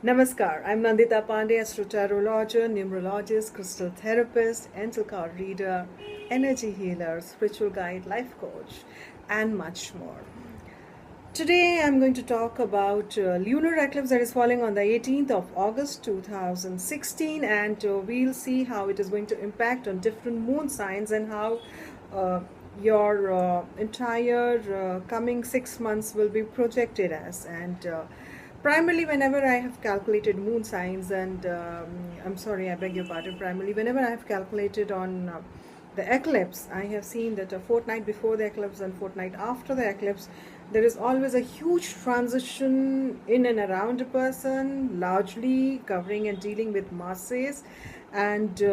Namaskar, I'm Nandita Pandey, astrologer, numerologist, crystal therapist, angel card reader, energy healer, spiritual guide, life coach, and much more. Today I'm going to talk about lunar eclipse that is falling on the 18th of August 2016, and we'll see how it is going to impact on different moon signs and how uh, your entire coming 6 months will be projected as. And primarily whenever I have calculated moon signs, and I'm sorry, I beg your pardon, primarily whenever I have calculated on the eclipse, I have seen that a fortnight before the eclipse and fortnight after the eclipse, there is always a huge transition in and around a person, largely covering and dealing with masses, and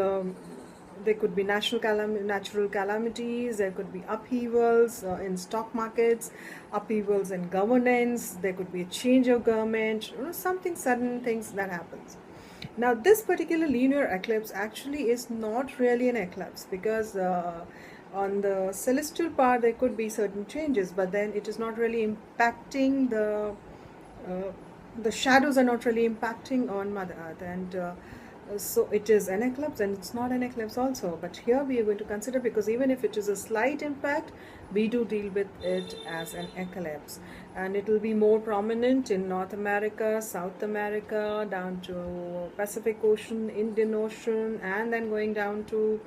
there could be natural calamities, there could be upheavals in stock markets, upheavals in governance, there could be a change of government, something sudden things that happens. Now, this particular lunar eclipse actually is not really an eclipse because on the celestial part there could be certain changes, but then it is not really impacting uh, the shadows are not really impacting on Mother Earth, and so it is an eclipse and it's not an eclipse also. But here we are going to consider, because even if it is a slight impact, we do deal with it as an eclipse, and it will be more prominent in North America, South America, down to Pacific Ocean, Indian Ocean, and then going down to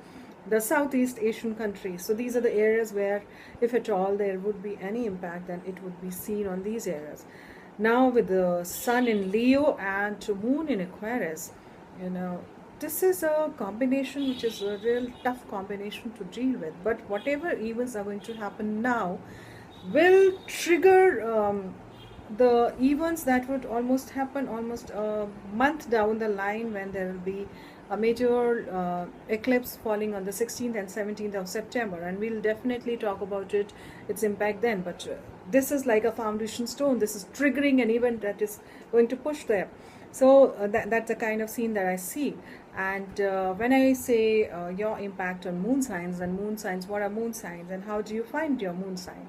the Southeast Asian countries. So these are the areas where, if at all there would be any impact, then it would be seen on these areas. Now, with the Sun in Leo and Moon in Aquarius, this is a combination which is a real tough combination to deal with. But whatever events are going to happen now will trigger the events that would almost happen almost a month down the line, when there will be a major eclipse falling on the 16th and 17th of September, and we'll definitely talk about its impact then. But this is like a foundation stone. This is triggering an event that is going to push there. So that's the kind of scene that I see. And when I say your impact on moon signs, and moon signs, what are moon signs and how do you find your moon sign?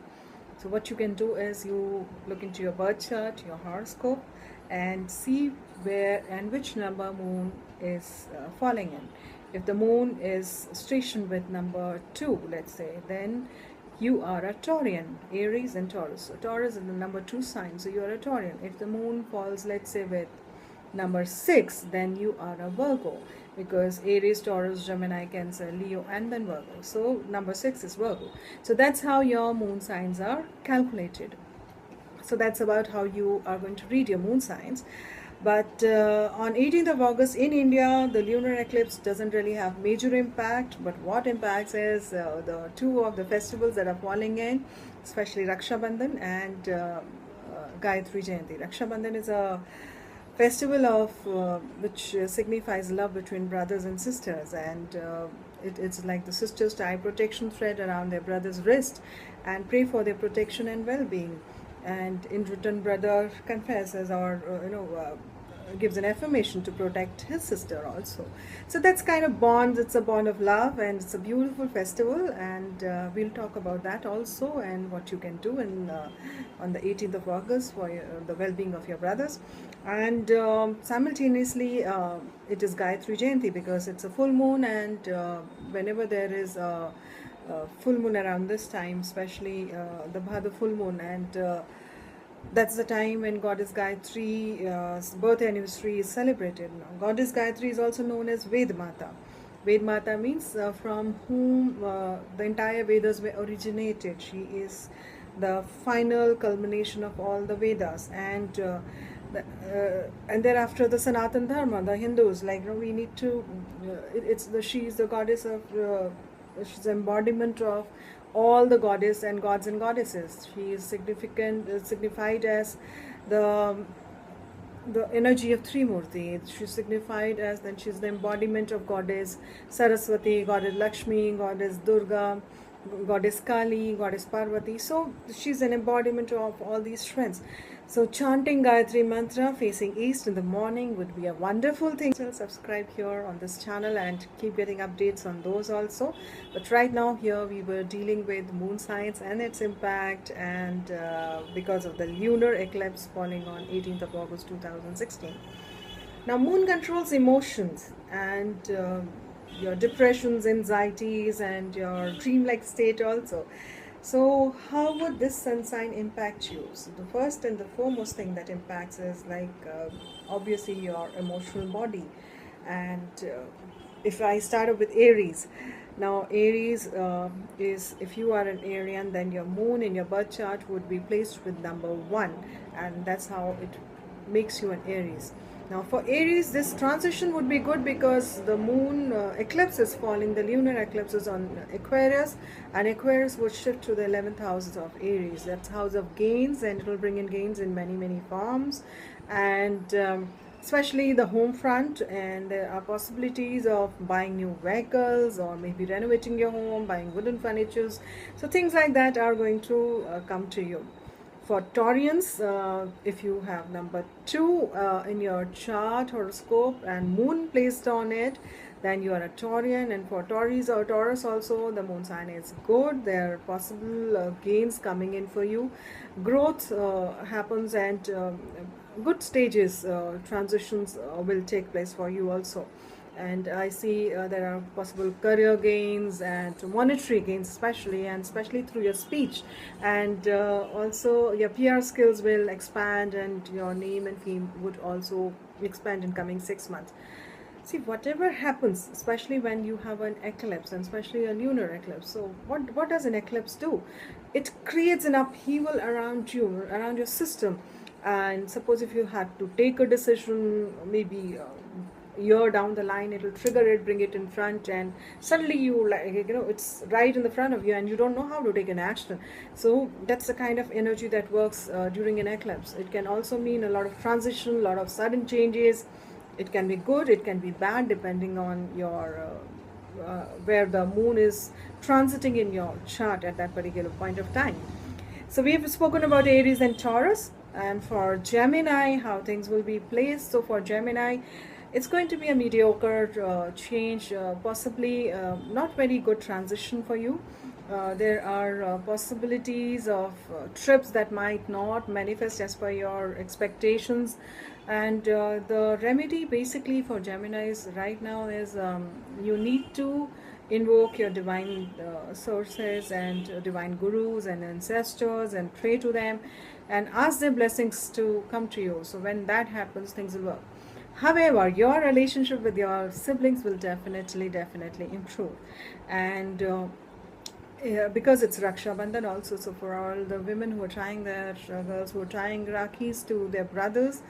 So what you can do is you look into your birth chart, your horoscope, and see where and which number moon is falling in. If the moon is stationed with number 2, let's say, then you are a Taurian, Aries and Taurus. So Taurus is the number 2 sign, so you are a Taurian. If the moon falls, let's say, with number 6, then you are a Virgo, because Aries, Taurus, Gemini, Cancer, Leo, and then Virgo. So number 6 is Virgo. So that's how your moon signs are calculated. So that's about how you are going to read your moon signs. But on 18th of August in India, the lunar eclipse doesn't really have major impact. But what impacts is the two of the festivals that are falling in, especially Rakshabandhan and Gayatri Jayanti. Rakshabandhan is a festival of which signifies love between brothers and sisters, and it's like the sisters tie protection thread around their brother's wrist and pray for their protection and well-being, and in return brother confesses or gives an affirmation to protect his sister also. So that's kind of bonds. It's a bond of love, and it's a beautiful festival, and we'll talk about that also, and what you can do on the 18th of August for the well-being of your brothers. And simultaneously it is Gayatri Jayanti, because it's a full moon, and whenever there is a full moon around this time, especially the Bhadra full moon, and that's the time when Goddess Gayatri's birth anniversary is celebrated. Now, Goddess Gayatri is also known as Ved Mata. Ved Mata means from whom the entire Vedas were originated. She is the final culmination of all the Vedas, and thereafter the Sanatan Dharma, the Hindus, we need to. She is the goddess of. She's the embodiment of all the goddess and gods and goddesses. She is signified as the energy of Trimurti. She's signified as, then she's the embodiment of Goddess Saraswati, Goddess Lakshmi, Goddess Durga, Goddess Kali, Goddess Parvati. So she's an embodiment of all these strengths. So chanting Gayatri mantra facing east in the morning would be a wonderful thing. So subscribe here on this channel and keep getting updates on those also. But right now here we were dealing with moon signs and its impact, and because of the lunar eclipse falling on 18th of August 2016. Now, moon controls emotions and your depressions, anxieties, and your dreamlike state also. So, how would this sun sign impact you? So, the first and the foremost thing that impacts is obviously your emotional body. And if I start off with Aries, now Aries is, if you are an Arian, then your moon in your birth chart would be placed with number 1, and that's how it makes you an Aries. Now for Aries, this transition would be good because the moon eclipse is falling, the lunar eclipse is on Aquarius, and Aquarius would shift to the 11th house of Aries. That's house of gains, and it will bring in gains in many, many forms. And especially the home front, and there are possibilities of buying new vehicles or maybe renovating your home, buying wooden furnitures. So things like that are going to come to you. For Taurians, if you have number 2 in your chart horoscope and moon placed on it, then you are a Taurian. And for Taurus or Taurus also, the moon sign is good. There are possible gains coming in for you. Growth happens, and good stages, transitions will take place for you also. And I see there are possible career gains and monetary gains, especially through your speech, and also your PR skills will expand, and your name and fame would also expand in coming 6 months. See, whatever happens, especially when you have an eclipse, and especially a lunar eclipse. So what does an eclipse do? It creates an upheaval around you, around your system. And suppose if you had to take a decision, maybe year down the line, it will trigger it, bring it in front, and suddenly it's right in the front of you, and you don't know how to take an action. So that's the kind of energy that works during an eclipse. It can also mean a lot of transition, a lot of sudden changes. It can be good, it can be bad, depending on your where the moon is transiting in your chart at that particular point of time. So we have spoken about Aries and Taurus, and for Gemini, how things will be placed. So for Gemini, it's going to be a mediocre change, possibly not very good transition for you. There are possibilities of trips that might not manifest as per your expectations. And the remedy basically for Geminis right now is you need to invoke your divine sources and divine gurus and ancestors, and pray to them and ask their blessings to come to you. So when that happens, things will work. However, your relationship with your siblings will definitely improve. And because it's Rakshabandhan also, so for all the women who are trying their girls who are trying Rakhis to their brothers,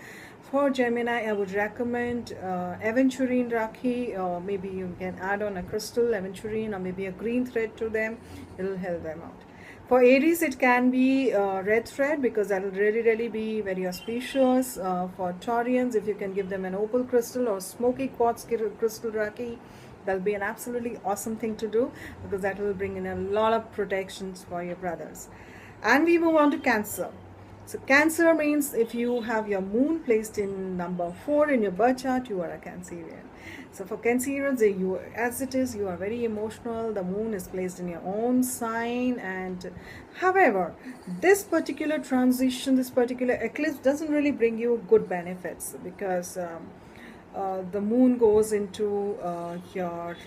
for Gemini, I would recommend aventurine Rakhi, or maybe you can add on a crystal aventurine, or maybe a green thread to them. It will help them out. For Aries, it can be red thread, because that will really be very auspicious. For Taurians, if you can give them an opal crystal or smoky quartz crystal Rakhi, that'll be an absolutely awesome thing to do, because that will bring in a lot of protections for your brothers. And we move on to Cancer. So Cancer means if you have your moon placed in number 4 in your birth chart, you are a Cancerian. So for Cancerians, as it is, you are very emotional. The moon is placed in your own sign, and however, this particular transition, this particular eclipse doesn't really bring you good benefits, because the moon goes into your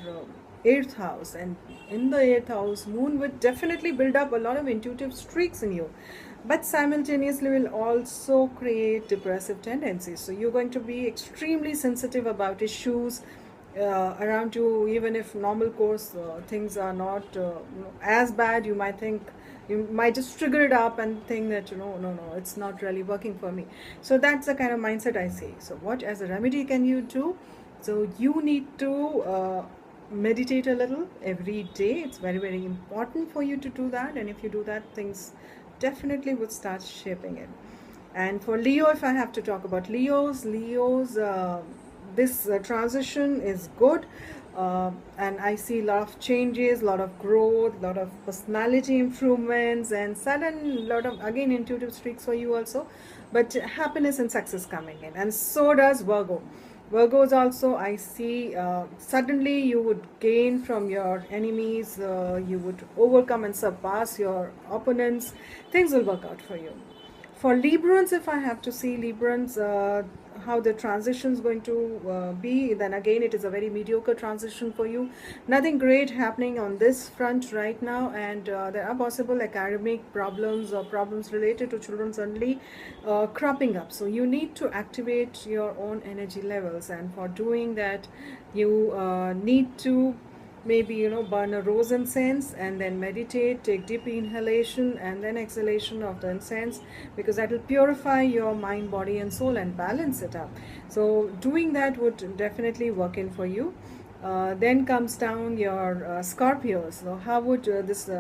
8th house, and in the 8th house, moon would definitely build up a lot of intuitive streaks in you, but simultaneously will also create depressive tendencies. So you're going to be extremely sensitive about issues around you. Even if normal course things are not as bad, you might just trigger it up and think that no, it's not really working for me. So that's the kind of mindset I see. So what as a remedy can you do? So you need to meditate a little every day. It's very important for you to do that, and if you do that, things definitely would start shaping it. And for Leo, if I have to talk about Leos, this transition is good, and I see a lot of changes, a lot of growth, a lot of personality improvements, and sudden lot of again intuitive streaks for you also, but happiness and success coming in. And so does Virgo. Virgos also, I see suddenly you would gain from your enemies, you would overcome and surpass your opponents. Things will work out for you. For Librans, if I have to see Librans, how the transition is going to be, then again it is a very mediocre transition for you. Nothing great happening on this front right now, and there are possible academic problems or problems related to children suddenly cropping up. So you need to activate your own energy levels, and for doing that you need to maybe burn a rose incense and then meditate, take deep inhalation and then exhalation of the incense, because that will purify your mind, body and soul and balance it up. So doing that would definitely work in for you. Then comes down your Scorpios. So how would this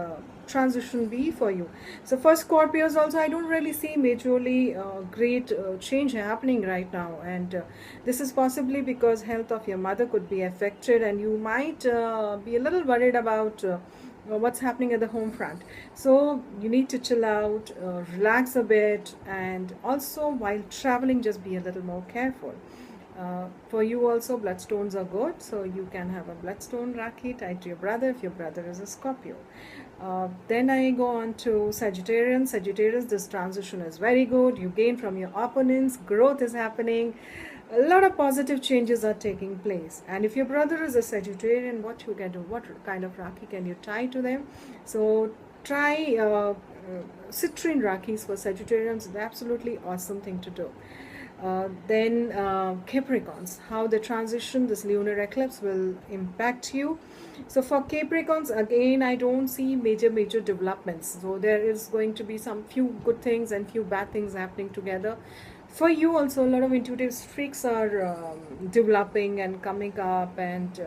transition be for you? So for Scorpios also, I don't really see majorly great change happening right now, and this is possibly because health of your mother could be affected, and you might be a little worried about what's happening at the home front. So you need to chill out, relax a bit, and also while traveling just be a little more careful. For you also, bloodstones are good, so you can have a bloodstone Rakhi tied to your brother if your brother is a Scorpio. Then I go on to Sagittarian. Sagittarius, this transition is very good. You gain from your opponents, growth is happening, a lot of positive changes are taking place. And if your brother is a Sagittarian, what you can do, what kind of Rakhi can you tie to them? So try citrine Rakhis for Sagittarians. It's an absolutely awesome thing to do. Then Capricorns, how the transition, this lunar eclipse will impact you. So for Capricorns, again, I don't see major developments. So there is going to be some few good things and few bad things happening together. For you also, a lot of intuitive streaks are developing and coming up, and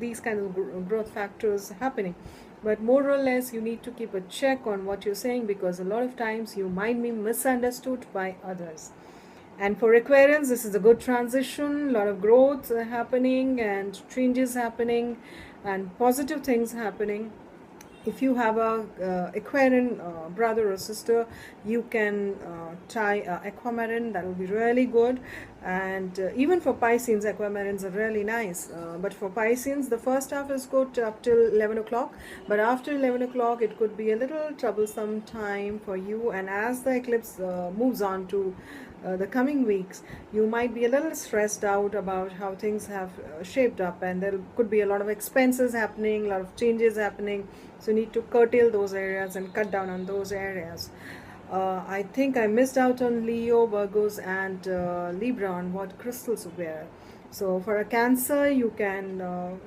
these kind of growth factors happening. But more or less, you need to keep a check on what you're saying, because a lot of times you might be misunderstood by others. And for Aquarians, this is a good transition, a lot of growth happening and changes happening and positive things happening. If you have a Aquarian brother or sister, you can tie aquamarine. That will be really good. And even for Pisceans, aquamarines are really nice. But for Pisceans, the first half is good up till 11 o'clock. But after 11 o'clock, it could be a little troublesome time for you. And as the eclipse moves on to the coming weeks, you might be a little stressed out about how things have shaped up, and there could be a lot of expenses happening, a lot of changes happening. So you need to curtail those areas and cut down on those areas. I think I missed out on Leo, Virgos and Libra on what crystals to wear. So for a Cancer, you can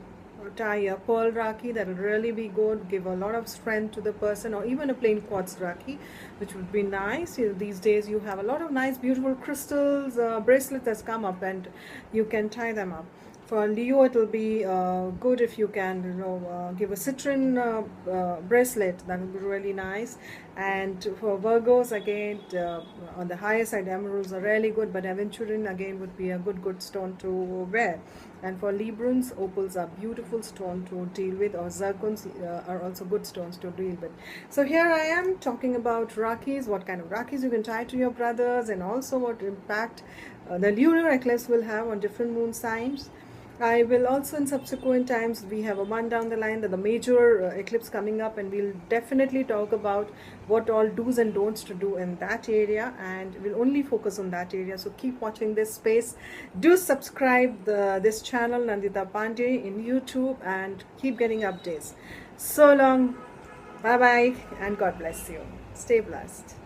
tie a pearl Rakhi. That will really be good, give a lot of strength to the person, or even a plain quartz Rakhi, which would be nice. These days you have a lot of nice beautiful crystals, bracelets that's come up, and you can tie them up. For Leo, it will be good if you can give a citrine bracelet. That will be really nice. And for Virgos, again, on the higher side, emeralds are really good, but aventurine again would be a good stone to wear. And for Librans, opals are beautiful stone to deal with, or zircons are also good stones to deal with. So here I am talking about Rakhis, what kind of Rakhis you can tie to your brothers, and also what impact the lunar eclipse will have on different moon signs. I will also, in subsequent times, we have a month down the line that the major eclipse coming up, and we'll definitely talk about what all do's and don'ts to do in that area, and we'll only focus on that area. So keep watching this space. Do subscribe this channel, Nandita Pandey, in YouTube, and keep getting updates. So long, bye bye, and God bless you. Stay blessed.